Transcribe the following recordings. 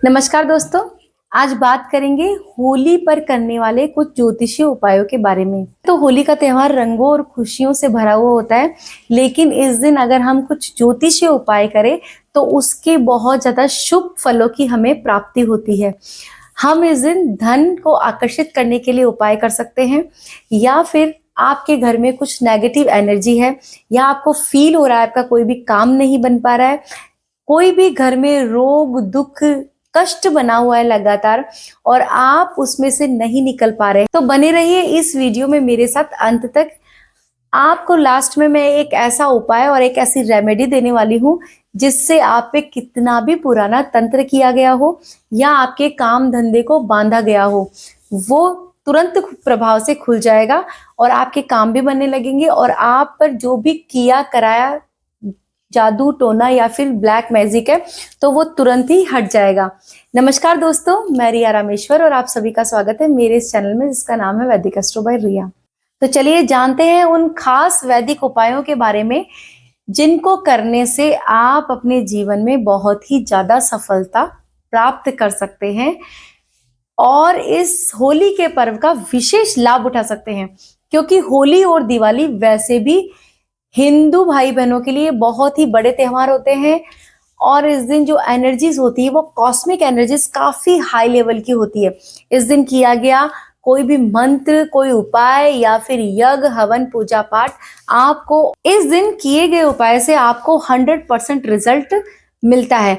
नमस्कार दोस्तों। आज बात करेंगे होली पर करने वाले कुछ ज्योतिषीय उपायों के बारे में। तो होली का त्योहार रंगों और खुशियों से भरा हुआ होता है, लेकिन इस दिन अगर हम कुछ ज्योतिषीय उपाय करें तो उसके बहुत ज्यादा शुभ फलों की हमें प्राप्ति होती है। हम इस दिन धन को आकर्षित करने के लिए उपाय कर सकते हैं, या फिर आपके घर में कुछ नेगेटिव एनर्जी है, या आपको फील हो रहा है आपका कोई भी काम नहीं बन पा रहा है, कोई भी घर में रोग दुख कष्ट बना हुआ है लगातार और आप उसमें से नहीं निकल पा रहे, तो बने रहिए इस वीडियो में मेरे साथ अंत तक। आपको लास्ट में मैं एक ऐसा उपाय और एक ऐसी रेमेडी देने वाली हूँ जिससे आप पे कितना भी पुराना तंत्र किया गया हो या आपके काम धंधे को बांधा गया हो, वो तुरंत प्रभाव से खुल जाएगा और आपके काम भी बनने लगेंगे और आप पर जो भी किया कराया जादू टोना या फिर ब्लैक मैजिक है तो वो तुरंत ही हट जाएगा। नमस्कार दोस्तों, मैं रिया रामेश्वर और आप सभी का स्वागत है मेरे इस चैनल में जिसका नाम है वैदिक एस्ट्रो बाय रिया। तो चलिए जानते हैं उन खास वैदिक उपायों के बारे में जिनको करने से आप अपने जीवन में बहुत ही ज्यादा सफलता प्राप्त कर सकते हैं और इस होली के पर्व का विशेष लाभ उठा सकते हैं, क्योंकि होली और दिवाली वैसे भी हिंदू भाई बहनों के लिए बहुत ही बड़े त्योहार होते हैं और इस दिन जो एनर्जीज होती है वो कॉस्मिक एनर्जीज काफी हाई लेवल की होती है। इस दिन किया गया कोई भी मंत्र, कोई उपाय या फिर यज्ञ हवन पूजा पाठ, आपको इस दिन किए गए उपाय से आपको 100% रिजल्ट मिलता है।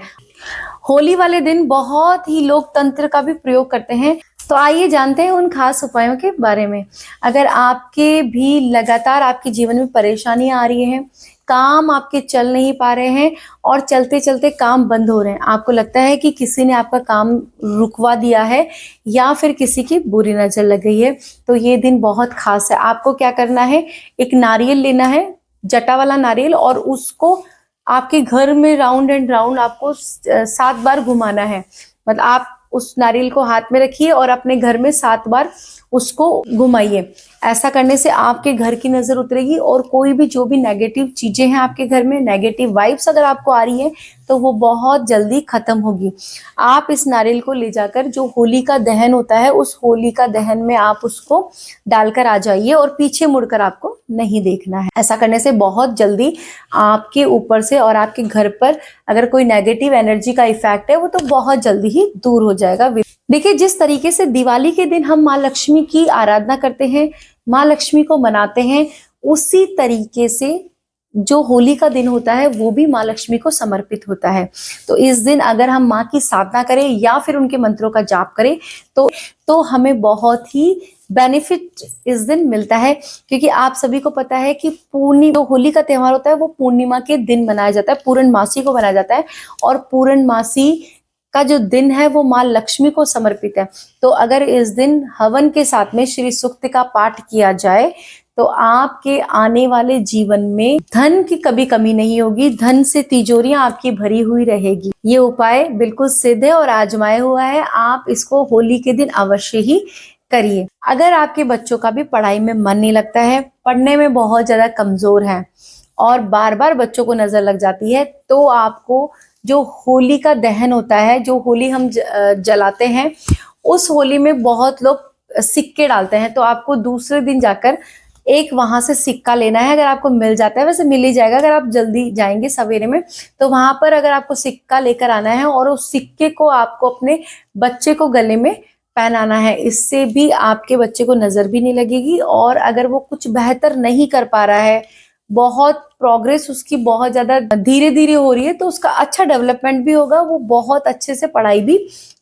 होली वाले दिन बहुत ही लोग तंत्र का भी प्रयोग करते हैं, तो आइए जानते हैं उन खास उपायों के बारे में। अगर आपके भी लगातार आपके जीवन में परेशानियां आ रही हैं, काम आपके चल नहीं पा रहे हैं और चलते चलते काम बंद हो रहे हैं, आपको लगता है कि किसी ने आपका काम रुकवा दिया है या फिर किसी की बुरी नजर लग गई है, तो ये दिन बहुत खास है। आपको क्या करना है, एक नारियल लेना है, जटा वाला नारियल, और उसको आपके घर में राउंड एंड राउंड आपको 7 बार घुमाना है। मतलब आप उस नारियल को हाथ में रखिए और अपने घर में 7 बार उसको घुमाइए। ऐसा करने से आपके घर की नजर उतरेगी और कोई भी जो भी नेगेटिव चीजें हैं आपके घर में, नेगेटिव वाइब्स अगर आपको आ रही है तो वो बहुत जल्दी खत्म होगी। आप इस नारियल को ले जाकर जो होली का दहन होता है उस होली का दहन में आप उसको डालकर आ जाइए और पीछे मुड़कर आपको नहीं देखना है। ऐसा करने से बहुत जल्दी आपके ऊपर से और आपके घर पर अगर कोई नेगेटिव एनर्जी का इफेक्ट है वो तो बहुत जल्दी ही दूर हो जाएगा। देखिए, जिस तरीके से दिवाली के दिन हम माँ लक्ष्मी की आराधना करते हैं, माँ लक्ष्मी को मनाते हैं, उसी तरीके से जो होली का दिन होता है वो भी माँ लक्ष्मी को समर्पित होता है। तो इस दिन अगर हम माँ की साधना करें या फिर उनके मंत्रों का जाप करें तो हमें बहुत ही बेनिफिट इस दिन मिलता है, क्योंकि आप सभी को पता है कि जो होली का त्योहार होता है वो पूर्णिमा के दिन मनाया जाता है, पूर्णमासी को मनाया जाता है और पूर्णमासी का जो दिन है वो माँ लक्ष्मी को समर्पित है। तो अगर इस दिन हवन के साथ में श्री सूक्त का पाठ किया जाए तो आपके आने वाले जीवन में धन की कभी कमी नहीं होगी, धन से तिजोरियां आपकी भरी हुई रहेगी। ये उपाय बिल्कुल सिद्ध है और आजमाया हुआ है, आप इसको होली के दिन अवश्य ही करिए। अगर आपके बच्चों का भी पढ़ाई में मन नहीं लगता है, पढ़ने में बहुत ज्यादा कमजोर है और बार बार बच्चों को नजर लग जाती है, तो आपको जो होली का दहन होता है, जो होली हम जलाते हैं, उस होली में बहुत लोग सिक्के डालते हैं, तो आपको दूसरे दिन जाकर एक वहां से सिक्का लेना है। अगर आपको मिल जाता है, वैसे मिल ही जाएगा अगर आप जल्दी जाएंगे सवेरे में, तो वहां पर अगर आपको सिक्का लेकर आना है और उस सिक्के को आपको अपने बच्चे को गले में पहनाना है। इससे भी आपके बच्चे को नजर भी नहीं लगेगी और अगर वो कुछ बेहतर नहीं कर पा रहा है, बहुत प्रोग्रेस उसकी बहुत ज्यादा धीरे धीरे हो रही है, तो उसका अच्छा डेवलपमेंट भी होगा, वो बहुत अच्छे से पढ़ाई भी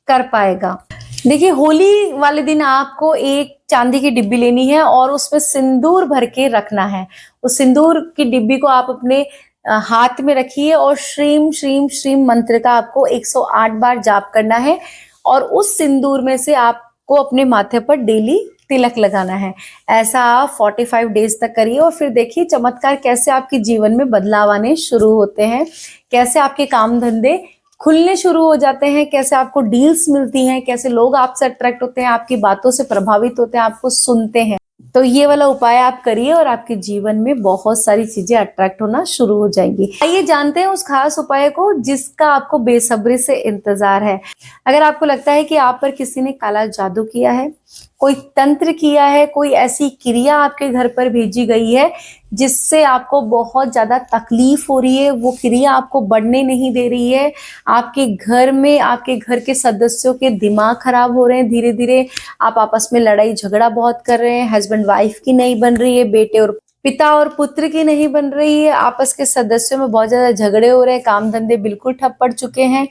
कर पाएगा। देखिए, होली वाले दिन आपको एक चांदी की डिब्बी लेनी है और उसमें सिंदूर भर के रखना है। उस सिंदूर की डिब्बी को आप अपने हाथ में रखिए और श्रीम श्रीम श्रीम मंत्र का आपको 108 बार जाप करना है और उस सिंदूर में से आपको अपने माथे पर डेली तिलक लगाना है। ऐसा आप 45 डेज तक करिए और फिर देखिए चमत्कार कैसे आपके जीवन में बदलाव आने शुरू होते हैं, कैसे आपके काम धंधे खुलने शुरू हो जाते हैं, कैसे आपको डील्स मिलती हैं, कैसे लोग आपसे अट्रैक्ट होते हैं, आपकी बातों से प्रभावित होते हैं, आपको सुनते हैं। तो ये वाला उपाय आप करिए और आपके जीवन में बहुत सारी चीजें अट्रैक्ट होना शुरू हो जाएंगी। आइए जानते हैं उस खास उपाय को जिसका आपको बेसब्री से इंतजार है। अगर आपको लगता है कि आप पर किसी ने काला जादू किया है, कोई तंत्र किया है, कोई ऐसी क्रिया आपके घर पर भेजी गई है जिससे आपको बहुत ज्यादा तकलीफ हो रही है, वो क्रिया आपको बढ़ने नहीं दे रही है, आपके घर में आपके घर के सदस्यों के दिमाग खराब हो रहे हैं, धीरे धीरे आप आपस में लड़ाई झगड़ा बहुत कर रहे हैं, हस्बैंड वाइफ की नहीं बन रही है, बेटे और पिता और पुत्र की नहीं बन रही है, आपस के सदस्यों में बहुत ज्यादा झगड़े हो रहे हैं, काम धंधे बिल्कुल ठप पड़ चुके हैं,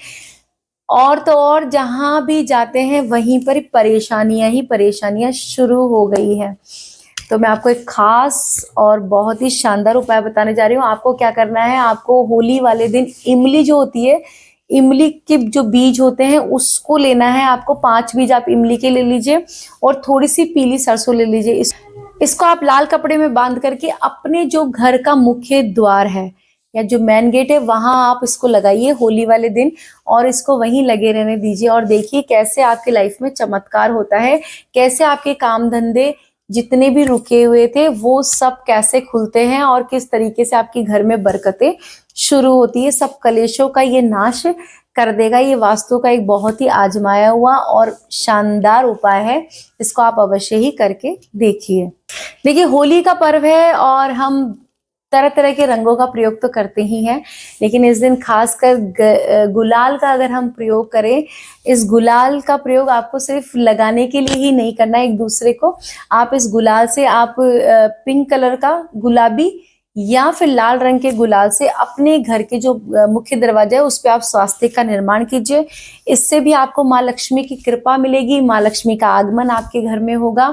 और तो और जहां भी जाते हैं वहीं पर परेशानियां ही परेशानियां शुरू हो गई है। तो मैं आपको एक खास और बहुत ही शानदार उपाय बताने जा रही हूँ। आपको क्या करना है, आपको होली वाले दिन इमली जो होती है, इमली के जो बीज होते हैं उसको लेना है आपको। 5 बीज आप इमली के ले लीजिए और थोड़ी सी पीली सरसों ले लीजिए। इसको आप लाल कपड़े में बांध करके अपने जो घर का मुख्य द्वार है या जो मेन गेट है वहां आप इसको लगाइए होली वाले दिन, और इसको वहीं लगे रहने दीजिए और देखिए कैसे आपकी लाइफ में चमत्कार होता है, कैसे आपके काम धंधे जितने भी रुके हुए थे वो सब कैसे खुलते हैं और किस तरीके से आपके घर में बरकतें शुरू होती है। सब कलेशों का ये नाश कर देगा। ये वास्तु का एक बहुत ही आजमाया हुआ और शानदार उपाय है, इसको आप अवश्य ही करके देखिए। देखिए होली का पर्व है और हम तरह तरह के रंगों का प्रयोग तो करते ही हैं, लेकिन इस दिन खासकर गुलाल का अगर हम प्रयोग करें, इस गुलाल का प्रयोग आपको सिर्फ लगाने के लिए ही नहीं करना है एक दूसरे को। आप इस गुलाल से आप पिंक कलर का गुलाबी या फिर लाल रंग के गुलाल से अपने घर के जो मुख्य दरवाजा है उस पे आप स्वास्तिक का निर्माण कीजिए। इससे भी आपको माँ लक्ष्मी की कृपा मिलेगी, माँ लक्ष्मी का आगमन आपके घर में होगा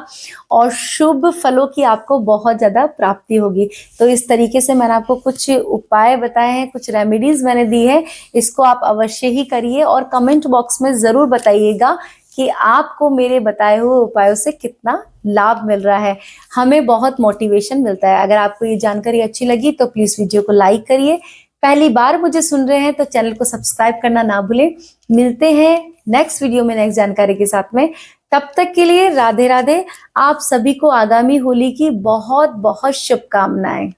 और शुभ फलों की आपको बहुत ज्यादा प्राप्ति होगी। तो इस तरीके से मैंने आपको कुछ उपाय बताए हैं, कुछ रेमेडीज मैंने दी है, इसको आप अवश्य ही करिए और कमेंट बॉक्स में जरूर बताइएगा कि आपको मेरे बताए हुए उपायों से कितना लाभ मिल रहा है। हमें बहुत मोटिवेशन मिलता है। अगर आपको ये जानकारी अच्छी लगी तो प्लीज वीडियो को लाइक करिए। पहली बार मुझे सुन रहे हैं तो चैनल को सब्सक्राइब करना ना भूलें। मिलते हैं नेक्स्ट वीडियो में नेक्स्ट जानकारी के साथ में। तब तक के लिए राधे राधे। आप सभी को आगामी होली की बहुत बहुत शुभकामनाएं।